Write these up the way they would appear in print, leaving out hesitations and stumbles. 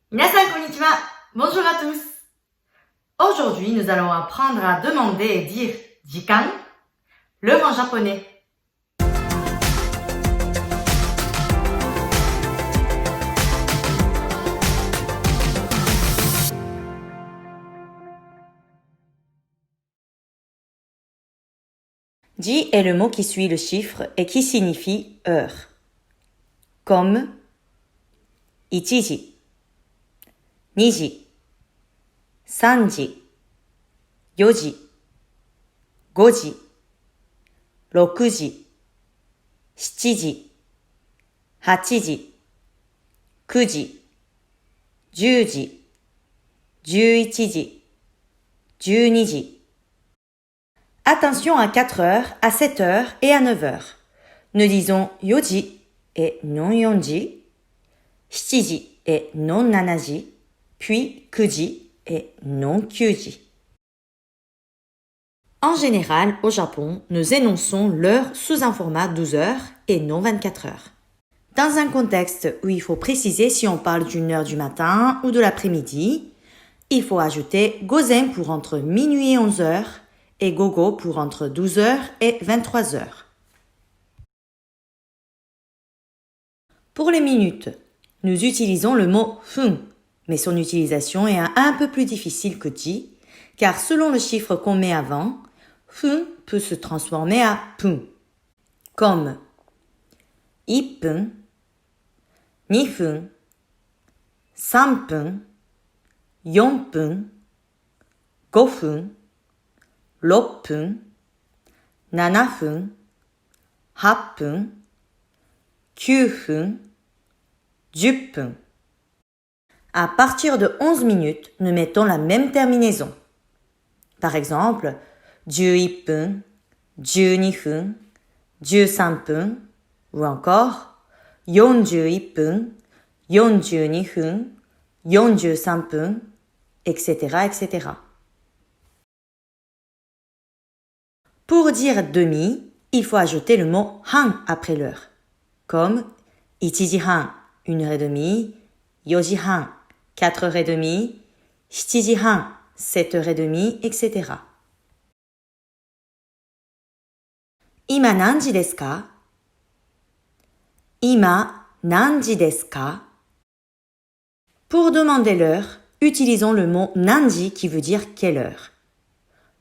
Minasan konnichiwa. Bonjour à tous. Aujourd'hui, nous allons apprendre à demander et dire jikan, l'heure en japonais. Ji est le mot qui suit le chiffre et qui signifie heure. Comme ichiji, niji, sanji, yoji, goji, rokuji, shichiji, hachiji, kuji, juji, juichiji, juniji. Attention à 4 heures, à 7 heures et à 9 heures. Nous disons yoji et non yonji, shichiji et non nanaji, puis kuji et non kyuji. En général, au Japon, nous énonçons l'heure sous un format 12 heures et non 24 heures. Dans un contexte où il faut préciser si on parle d'une heure du matin ou de l'après-midi, il faut ajouter gozen pour entre minuit et 11 heures et gogo pour entre 12 heures et 23 heures. Pour les minutes, nous utilisons le mot fun, mais son utilisation est un peu plus difficile que ji, car selon le chiffre qu'on met avant, fun peut se transformer à pun, comme 1分、2分、3分、4分、5分、6分、7分、8分、9分、10分. À partir de 11 minutes, nous mettons la même terminaison. Par exemple, 11分、12分、13分, ou encore 41分、42分、43分, etc., etc. Pour dire demi, il faut ajouter le mot han après l'heure, comme 1時半, 1 heure et demie, 4時半, 4 heures et demie, 7時半, 7 heures et demie, etc. 今何時ですか? 今何時ですか? Pour demander l'heure, utilisons le mot nanji qui veut dire quelle heure.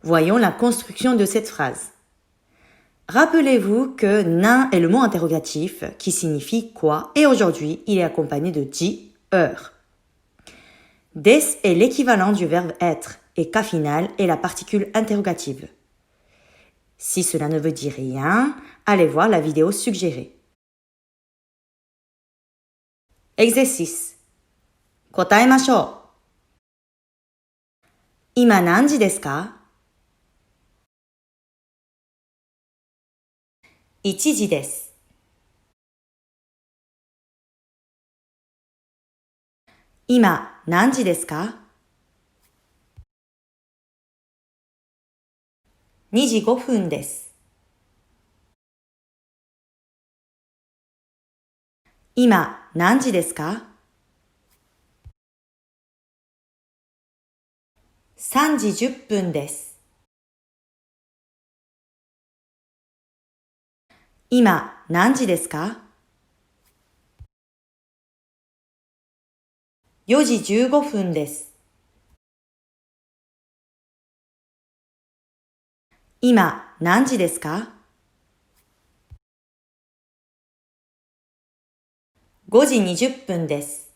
Voyons la construction de cette phrase. Rappelez-vous que nan est le mot interrogatif qui signifie quoi et aujourd'hui il est accompagné de ji, heure. Des est l'équivalent du verbe être et ka final est la particule interrogative. Si cela ne veut dire rien, allez voir la vidéo suggérée. Exercice. 答えましょう。今何時ですか？1時です。今何時ですか？2時5分です。今何時ですか？3時10分です。今何時ですか？4時15分です。今何時ですか？5時20分です。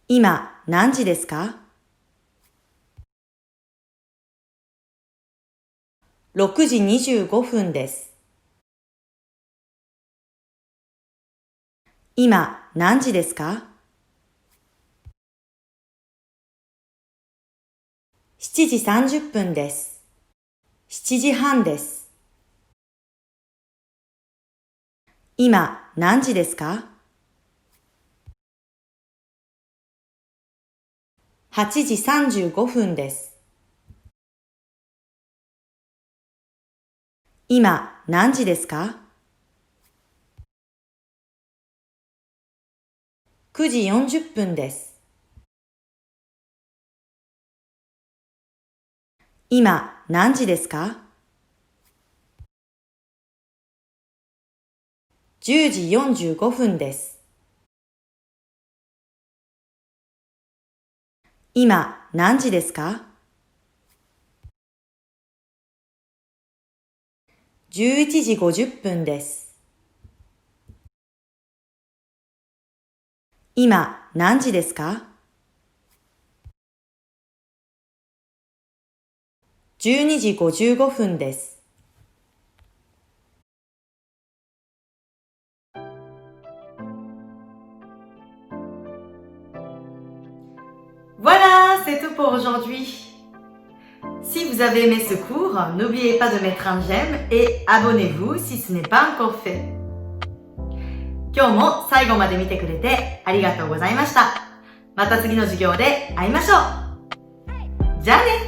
今何時ですか？6時25分です。今何時ですか？7時30分です。7時半です。今何時ですか？8時35分です。今何時ですか9時40分です。今何時ですか？10時45分です。今何時ですか？11時50分です。今何時ですか？12時55分です。Voilà, c'est tout pour aujourd'hui. Si vous avez aimé ce cours, n'oubliez pas de mettre un j'aime et abonnez-vous si ce n'est pas encore fait. 今日も最後まで見てくれてありがとうございました。また次の授業で会いましょう。じゃあね。